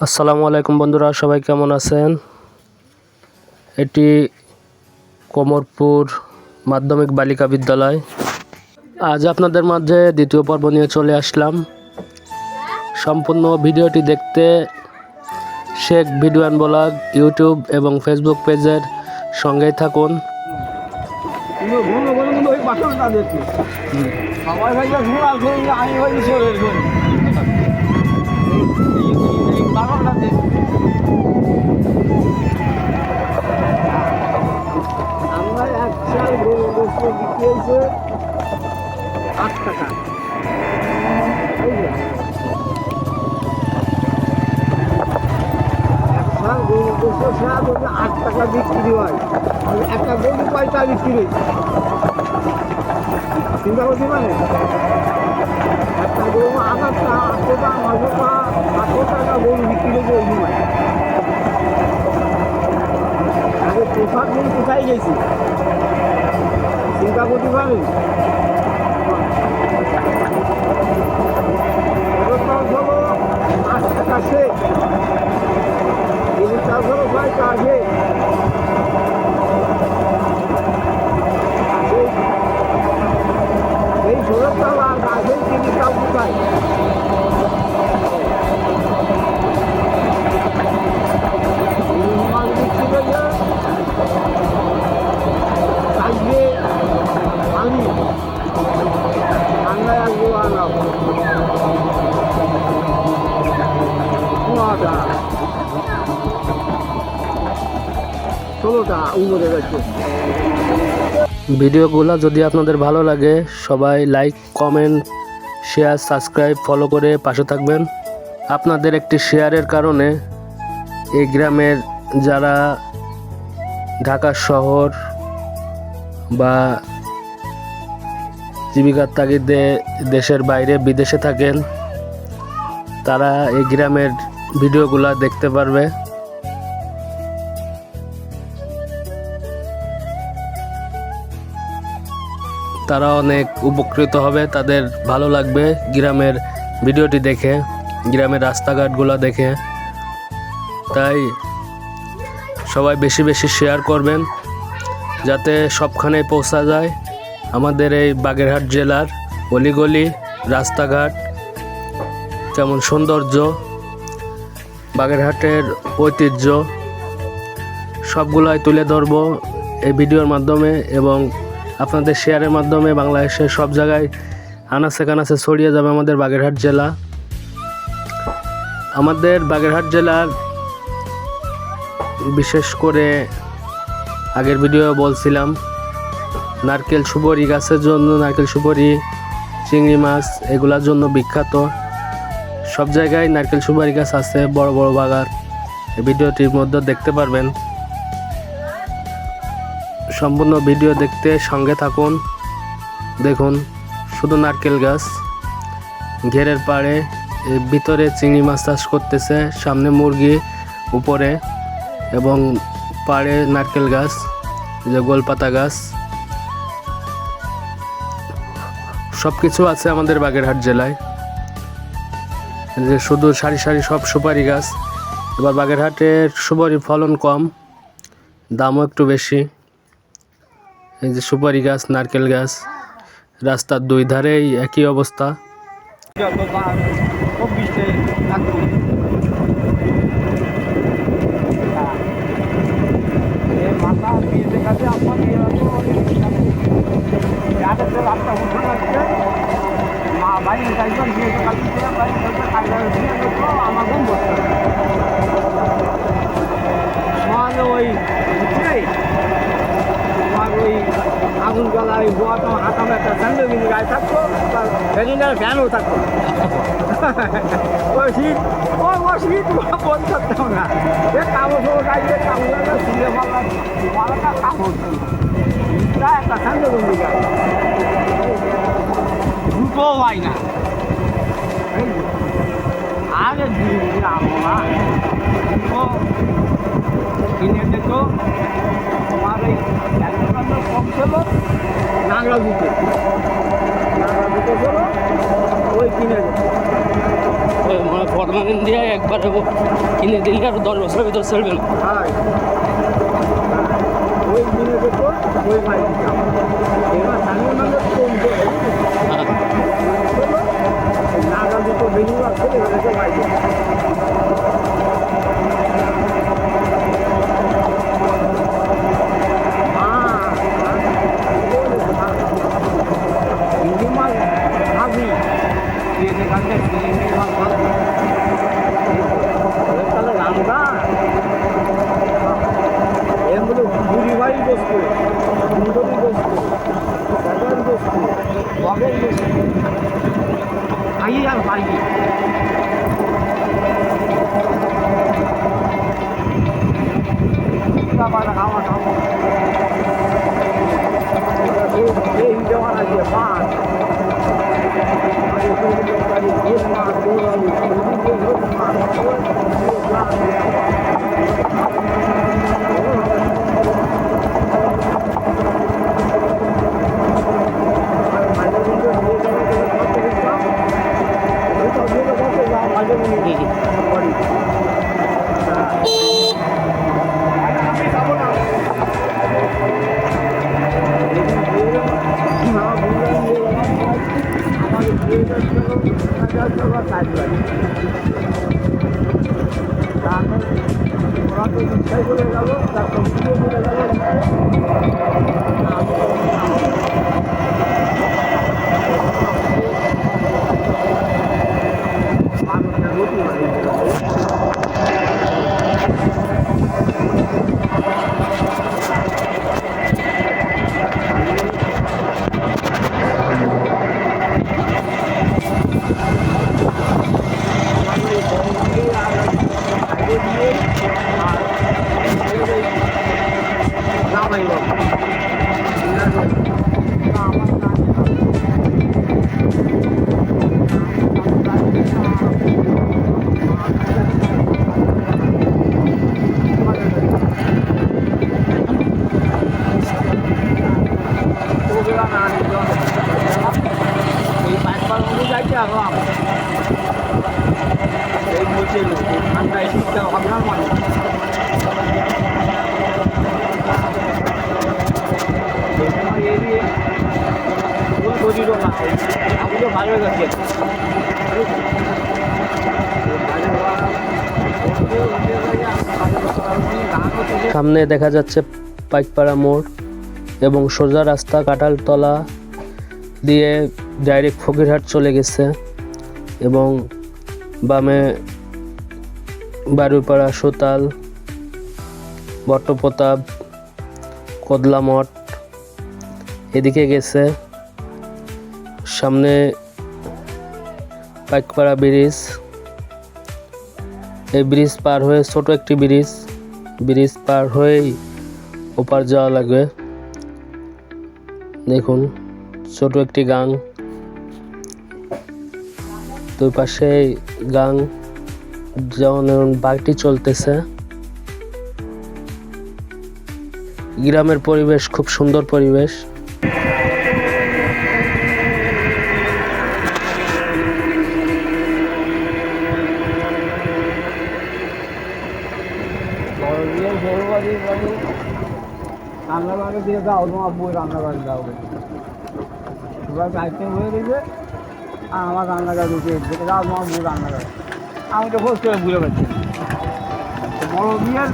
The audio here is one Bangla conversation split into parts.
আসসালামু আলাইকুম বন্ধুরা, সবাই কেমন আছেন? এটি কোমরপুর মাধ্যমিক বালিকা বিদ্যালয়। আজ আপনাদের মাঝে দ্বিতীয় পর্ব নিয়ে চলে আসলাম। সম্পূর্ণ ভিডিওটি দেখতে Sheikh video and blog YouTube এবং ফেসবুক পেজের সঙ্গেই থাকুন। আমরা এক সাল গরু গোস্ত বিক্রি হয়েছে 8 টাকা। এক সাল গরু গোস্ত স্বাদ হচ্ছে 8 টাকা বিক্রি হয়। একটা গরু কয়টা বিক্রি হয়েছে চিন্তা করছি, মানে একটা গরু 1000 টাকা, 800 টাকা, 900 টাকা, 800 টাকা গরু বিক্রি হয়েছে ওই সময়। আগে পোশাক গরু কোথায় গেছি চিন্তা করতে পারেন। হলো 8 টাকা শেখ, গরুর চাষ হলো 6 টাকা শেখ। এই 16 টাকা আর গাছের 3 টাকা কোথায়? আজকে আমি বাংলায় আসবো আনাম 16টা উমরে গেছে। ভিডিওগুলো যদি আপনাদের ভালো লাগে সবাই like, comment, share, subscribe, follow করে পাশে থাকবেন। আপনাদের একটি শেয়ারের কারণে এই গ্রামের যারা ঢাকা শহর বা জীবিকার তাগিদে দেশের বাইরে বিদেশে থাকেন তারা এই গ্রামের ভিডিওগুলো দেখতে পারবে। তারা অনেক উপকৃত হবে, তাদের ভালো লাগবে গ্রামের ভিডিওটি দেখে, গ্রামের রাস্তাঘাটগুলো দেখে। তাই সবাই বেশি বেশি শেয়ার করবেন যাতে সবখানে পৌঁছা যায়। আমাদের এই বাগেরহাট জেলার অলিগলি রাস্তাঘাট যেমন সৌন্দর্য, বাগেরহাটের ঐতিহ্য সবগুলাই তুলে ধরব এই ভিডিওর মাধ্যমে এবং আপনাদের শেয়ারের মাধ্যমে বাংলাদেশের সব জায়গায় আনাচে কানাচে ছড়িয়ে যাবে আমাদের বাগেরহাট জেলা। আমাদের বাগেরহাট জেলার বিশেষ করে আগের ভিডিও বলছিলাম নারকেল সুপারি গাছের জন্য, নারকেল সুপারি, চিংড়ি মাছ এগুলোর জন্য বিখ্যাত। সব জায়গায় নারকেল সুপারি গাছ আছে, বড় বড় বাগান। এই ভিডিওটির মধ্যে দেখতে পারবেন। সম্পূর্ণ ভিডিও দেখতে সঙ্গে থাকুন। দেখুন শুধু নারকেল গাছ, ঘেরের পাড়ে ভিতরে চিংড়ি মাছ চাষ করতেছে, সামনে মুরগি উপরে এবং পাড়ে নারকেল গাছ, যে গোলপাতা গাছ, সব কিছু আছে আমাদের বাগেরহাট জেলায়। যে শুধু সারি সারি সব সুপারি গাছ। এবার বাগেরহাটের সুপারি ফলন কম, দামও একটু বেশি। এই যে সুপারি গাছ, নারকেল গাছ, রাস্তার দুই ধারেই একই অবস্থা। আগুন জ্বালায় হাতাম একটা স্যান্ডেল কিন্তু গায়ে থাকতো, ভ্যানিলার ফ্যানও থাকতো। ওই শীত শীত বন্ধ করতাম না, কাগজ গাইছে কাগজ সিলে মালাটা কাগজ একটা স্যান্ডেল কিন্তু গায়ে দুটো হয় না। আগে আমরা কিনে দিত তোমার এই কম ছিল, নাংলা দুটো ছিল ওই কিনে দিত। পার্মানেন্ট দিয়ে একবারে কিনে দিলে আর 10 বছরের ভিতর চলবে না। হ্যাঁ ওই দিনে তো ওই বাইক এবার স্থানীয় মানুষ কমতে নাগা দুটো বেরিয়ে আসছে এবারে তো বাইক এগুলো বুড়িভাই বস্তু সুন্দরী বস্তু সাধারণ বস্তু বগের বস্তু আগে আর পারি খাওয়া খাওয়া এই দেওয়ার আছে মাছ সামনে দেখা যাচ্ছে পাইকপাড়া মোড় এবং সোজা রাস্তা কাঁঠালতলা দিয়ে ডাইরেক্ট ফকিরহাট চলে গেছে এবং বামে বারুইপাড়া সোতাল বট্টপ্রতাপ কদলামঠ এদিকে গেছে। সামনে পাইকপাড়া ব্রিজ, এই ব্রিজ পার হয়ে ছোট একটি ব্রিজ পার হয়েই ওপার যাওয়া লাগবে। দেখুন ছোট একটি গাং, দুই পাশে গাং যেমন বাইকটি চলতেছে। গ্রামের পরিবেশ খুব সুন্দর পরিবেশ। রান্নাবাড়ি দিয়ে দাও, তোমার বই রান্নাবাড়ি দাও, এবার আইটেম হয়ে গেছে আর আমার রান্নাঘর ঢুকে দাও, তোমার বই রান্নাঘর। আমি তো খোঁজ করে বুঝে পাচ্ছি বড় বিয়ের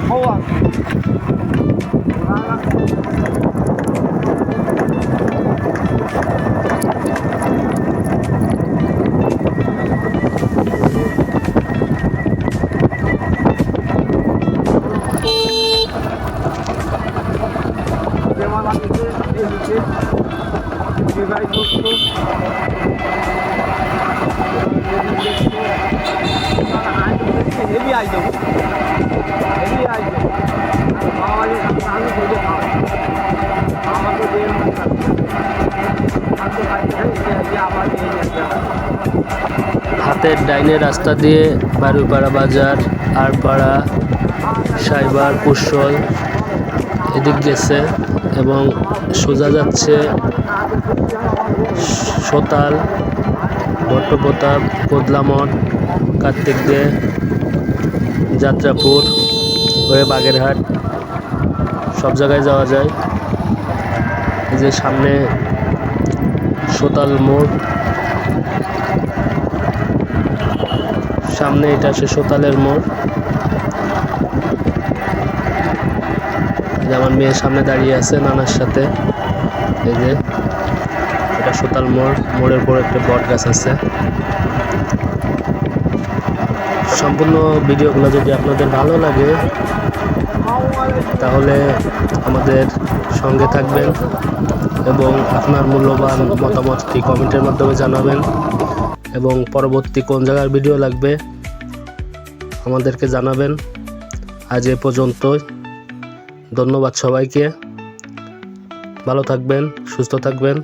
বউ আছে হেভি আইটেম হাতের ডাইনে রাস্তা দিয়ে বারুইপাড়া বাজার, আরপাড়া, সাইবার, কুশল এদিক গেছে এবং সোজা যাচ্ছে সোতাল ভট্টপ্রতাপ, কোদলামঠ, কার্তিক দে, যাত্রাপুর হয়ে বাগেরহাট সব জায়গায় যাওয়া যায়। এই যে সামনে সোতাল মোড়, সামনে এটা সে সোতালের মোড়। আমার মেয়ের সামনে দাঁড়িয়ে আছে নানার সাথে। এই যে এটা সোতাল মোড়, মোড়ের পর একটা বট গাছ আছে। সম্পূর্ণ ভিডিওগুলো যদি আপনাদের ভালো লাগে তাহলে আমাদের সঙ্গে থাকবেন এবং আপনার মূল্যবান মতামতটি কমেন্টের মাধ্যমে জানাবেন এবং পরবর্তী কোন জায়গার ভিডিও লাগবে আমাদেরকে জানাবেন। আজ এ পর্যন্তই। ধন্যবাদ সবাইকে। ভালো থাকবেন, সুস্থ থাকবেন।